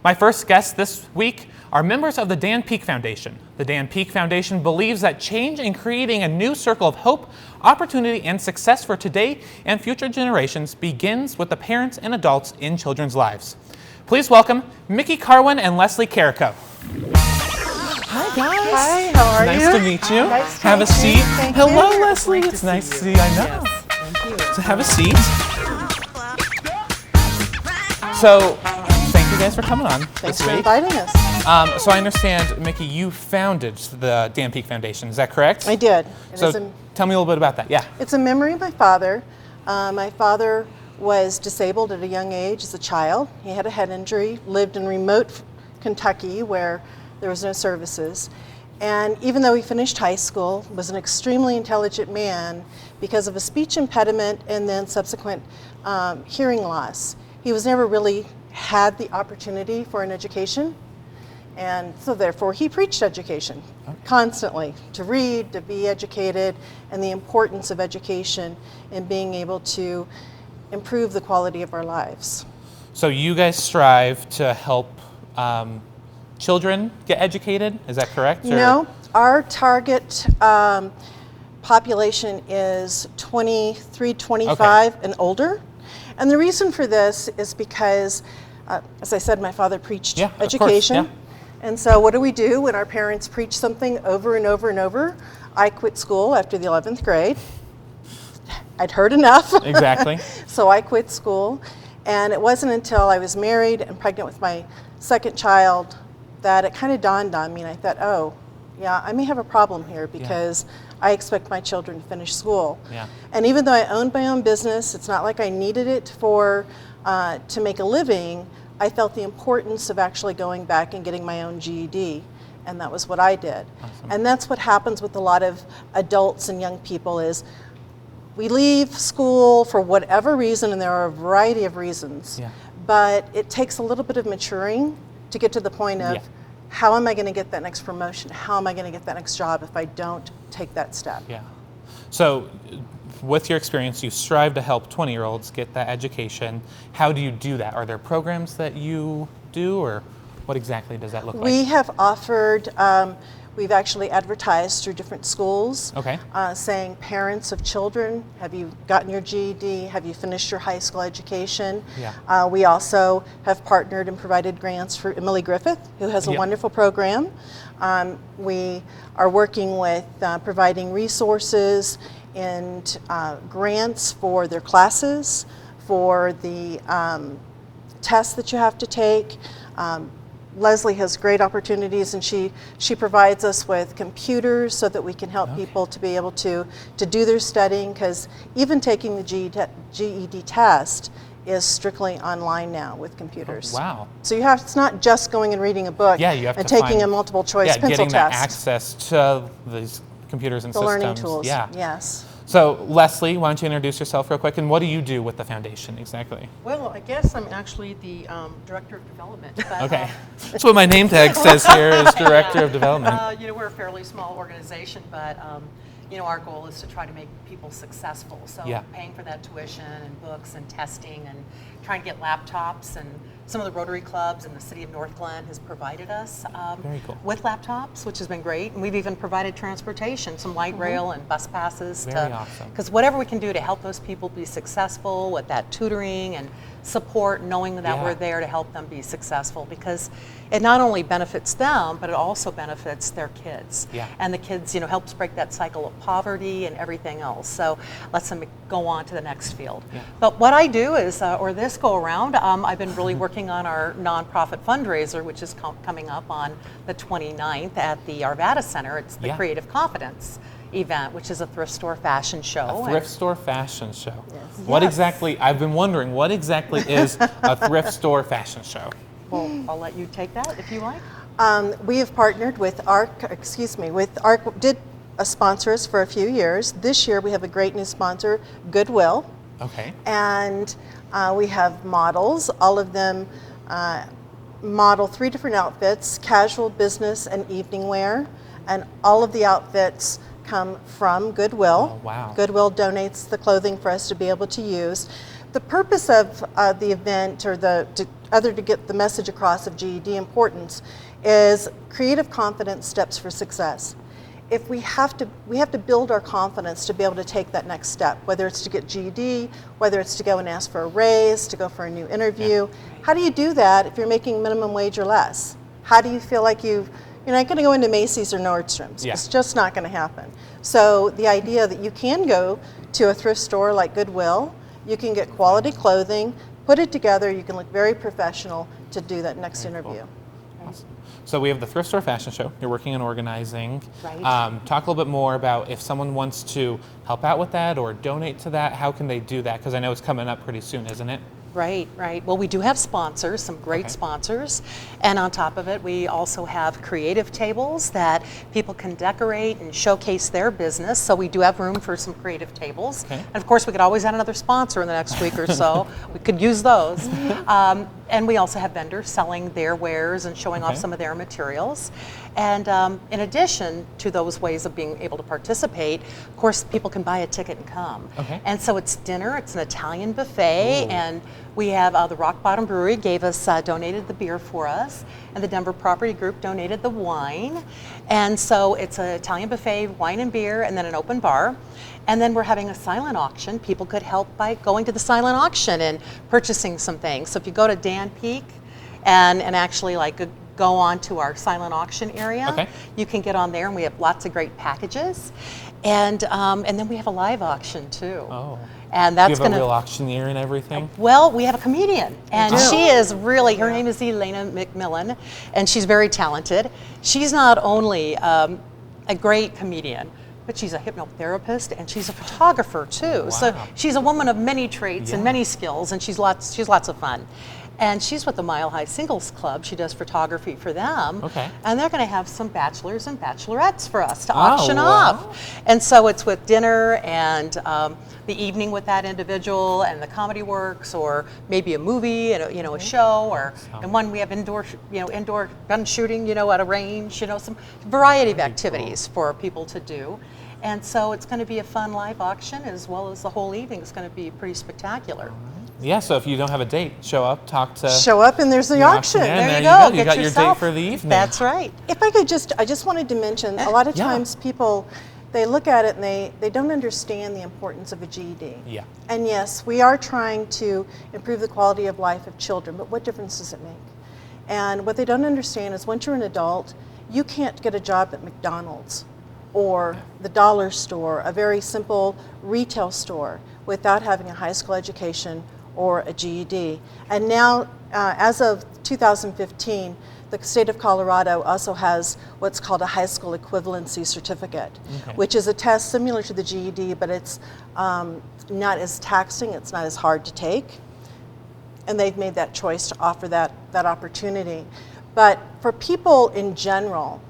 My first guests this week are members of the Dan Peek Foundation. The Dan Peek Foundation believes that change in creating a new circle of hope, opportunity, and success for today and future generations begins with the parents and adults in children's lives. Please welcome Micki Carwin and Leslie Carico. Hi guys. Hi, how are you? Nice to meet you. Nice to have meet a seat. you. Thank Hello, you. Leslie. Great It's to nice see to see you. you. I know. Yes, thank you. So have a seat. So thank you guys for coming on. Thanks this for week. inviting us. So I understand, Micki, you founded the Dan Peek Foundation. Is that correct? I did. So tell me a little bit about that. Yeah. It's a memory of my father. My father was disabled at a young age as a child. He had a head injury, lived in remote Kentucky where there was no services. And even though he finished high school, was an extremely intelligent man, because of a speech impediment and then subsequent hearing loss, he was never really had the opportunity for an education. And so therefore he preached education constantly, to read, to be educated, and the importance of education in being able to improve the quality of our lives. So you guys strive to help children get educated, is that correct? No, our target population is 23, 25 and older. And the reason for this is because, as I said, my father preached education. Of course, And so what do we do when our parents preach something over and over and over? I quit school after the 11th grade. I'd heard enough. Exactly. So I quit school. And it wasn't until I was married and pregnant with my second child that it kind of dawned on me, and I thought, oh, yeah, I may have a problem here because I expect my children to finish school. Yeah. And even though I owned my own business, it's not like I needed it for to make a living. I felt the importance of actually going back and getting my own GED, and that was what I did. Awesome. And that's what happens with a lot of adults and young people is we leave school for whatever reason, and there are a variety of reasons, but it takes a little bit of maturing to get to the point of how am I going to get that next promotion? How am I going to get that next job if I don't take that step? Yeah. So with your experience, you strive to help 20-year-olds get that education. How do you do that? Are there programs that you do, or what exactly does that look like? We have offered, we've actually advertised through different schools, saying parents of children, have you gotten your GED? Have you finished your high school education? Yeah. We also have partnered and provided grants for Emily Griffith, who has a wonderful program. We are working with providing resources and grants for their classes, for the tests that you have to take. Leslie has great opportunities, and she provides us with computers so that we can help people to be able to do their studying, because even taking the GED test is strictly online now with computers. Oh, wow. So it's not just going and reading a book you have and to taking a multiple choice pencil getting test. that access to these computers and the systems. learning tools, Yeah. yes. So Leslie, why don't you introduce yourself real quick, and what do you do with the foundation exactly? Well, I guess I'm actually the Director of Development. But, Okay, that's what my name tag says here is Director of Development. We're a fairly small organization, but our goal is to try to make people successful. So paying for that tuition and books and testing and trying to get laptops, and some of the Rotary clubs in the city of North Glen has provided us Very cool. with laptops, which has been great. And we've even provided transportation, some light rail and bus passes. Very awesome. Because whatever we can do to help those people be successful with that tutoring and support, knowing that we're there to help them be successful, because it not only benefits them, but it also benefits their kids. Yeah. And the kids, helps break that cycle of poverty and everything else. So lets them go on to the next field. Yeah. But what I do is, or this go around, I've been really working on our nonprofit fundraiser, which is coming up on the 29th at the Arvada Center. It's the Creative Confidence event, which is a thrift store fashion show. A thrift store fashion show. Yes. What exactly, I've been wondering, what exactly is a thrift store fashion show? Well, I'll let you take that if you like. We have partnered with ARC, did sponsor us for a few years. This year we have a great new sponsor, Goodwill. Okay. And we have models. All of them model 3 different outfits, casual, business, and evening wear. And all of the outfits come from Goodwill. Oh, wow. Goodwill donates the clothing for us to be able to use. the purpose of the event, or to get the message across of GED importance, is creative confidence steps for success. If we have to build our confidence to be able to take that next step, whether it's to get GED, whether it's to go and ask for a raise, to go for a new interview. How do you do that if you're making minimum wage or less? How do you feel like you're not going to go into Macy's or Nordstrom's? It's just not going to happen. So the idea that you can go to a thrift store like Goodwill, you can get quality clothing, put it together, you can look very professional to do that next interview. Cool. Awesome. So we have the Thrift Store Fashion Show you're working on organizing. Right. Talk a little bit more about if someone wants to help out with that or donate to that, how can they do that? Because I know it's coming up pretty soon, isn't it? Right, right. Well, we do have sponsors, some great sponsors. And on top of it, we also have creative tables that people can decorate and showcase their business. So we do have room for some creative tables. And of course, we could always add another sponsor in the next week or so. We could use those. And we also have vendors selling their wares and showing off some of their materials. And in addition to those ways of being able to participate, of course, people can buy a ticket and come. And so it's dinner, it's an Italian buffet, and we have the Rock Bottom Brewery donated the beer for us, and the Denver Property Group donated the wine. And so it's an Italian buffet, wine and beer, and then an open bar. And then we're having a silent auction. People could help by going to the silent auction and purchasing some things. So if you go to Dan Peak and actually go on to our silent auction area, you can get on there, and we have lots of great packages. And then we have a live auction too. And that's going to... Do you have a real auctioneer and everything? Well, we have a comedian, and she is really, her name is Elena McMillan, and she's very talented. She's not only a great comedian, but she's a hypnotherapist, and she's a photographer too. So she's a woman of many traits and many skills, and she's lots of fun. And she's with the Mile High Singles Club. She does photography for them. And they're going to have some bachelors and bachelorettes for us to auction off. And so it's with dinner and the evening with that individual, and the comedy works, or maybe a movie and a show, or and one we have indoor gun shooting at a range. Some variety of activities for people to do. And so it's going to be a fun live auction, as well as the whole evening is going to be pretty spectacular. Yeah, so if you don't have a date, show up, Show up, and there's the auction. There you go. You got your date for the evening. That's right. If I could I just wanted to mention, a lot of times people, they look at it and they don't understand the importance of a GED. And yes, we are trying to improve the quality of life of children, but what difference does it make? And what they don't understand is once you're an adult, you can't get a job at McDonald's or the dollar store, a very simple retail store, without having a high school education or a GED. And now, as of 2015, the state of Colorado also has what's called a high school equivalency certificate, which is a test similar to the GED, but it's not as taxing, it's not as hard to take. And they've made that choice to offer that opportunity. But for people in general,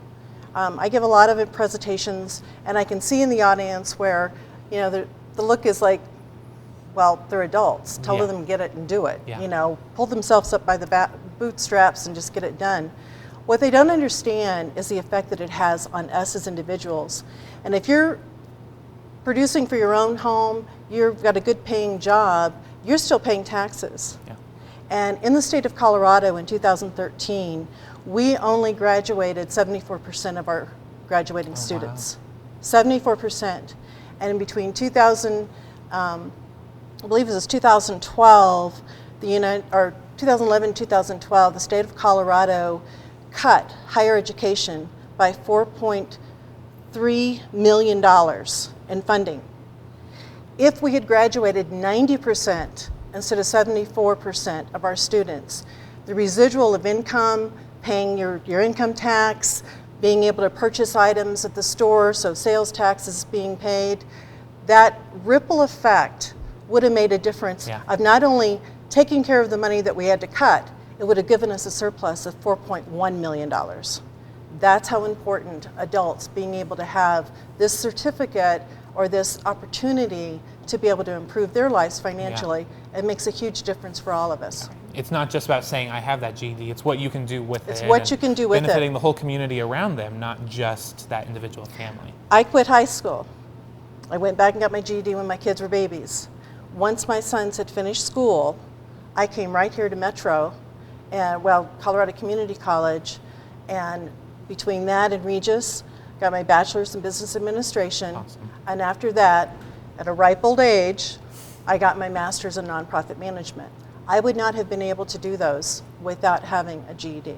I give a lot of presentations, and I can see in the audience where the look is like, well, they're adults. Tell them to get it and do it. Pull themselves up by the bootstraps and just get it done. What they don't understand is the effect that it has on us as individuals. And if you're producing for your own home, you've got a good paying job, you're still paying taxes. And in the state of Colorado in 2013, we only graduated 74% of our graduating students. 74%. And in between I believe it was 2012, 2011, 2012, the state of Colorado cut higher education by $4.3 million in funding. If we had graduated 90% instead of 74% of our students, the residual of income, paying your income tax, being able to purchase items at the store, so sales taxes being paid, that ripple effect would have made a difference of not only taking care of the money that we had to cut, it would have given us a surplus of $4.1 million. That's how important adults being able to have this certificate or this opportunity to be able to improve their lives financially. It makes a huge difference for all of us. It's not just about saying, I have that GED, it's what you can do with it. It's what you can do with it. Benefiting the whole community around them, not just that individual family. I quit high school. I went back and got my GED when my kids were babies. once my sons had finished school, I came right here to Metro, and Colorado Community College, and between that and Regis, got my bachelor's in business administration. Awesome. And after that, at a ripe old age, I got my master's in nonprofit management. I would not have been able to do those without having a GED.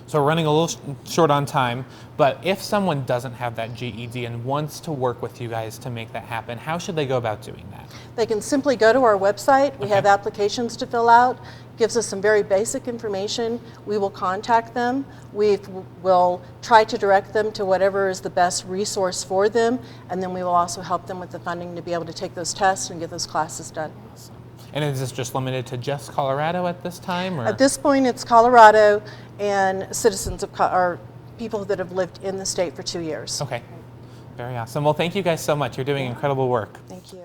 So we're running a little short on time, but if someone doesn't have that GED and wants to work with you guys to make that happen, how should they go about doing that? They can simply go to our website. We have applications to fill out. Gives us some very basic information. We will contact them. We will try to direct them to whatever is the best resource for them, and then we will also help them with the funding to be able to take those tests and get those classes done. Awesome. And is this just limited to just Colorado at this time? Or? At this point, it's Colorado and citizens of or people that have lived in the state for 2 years. Okay, very awesome. Well, thank you guys so much. You're doing incredible work. Thank you.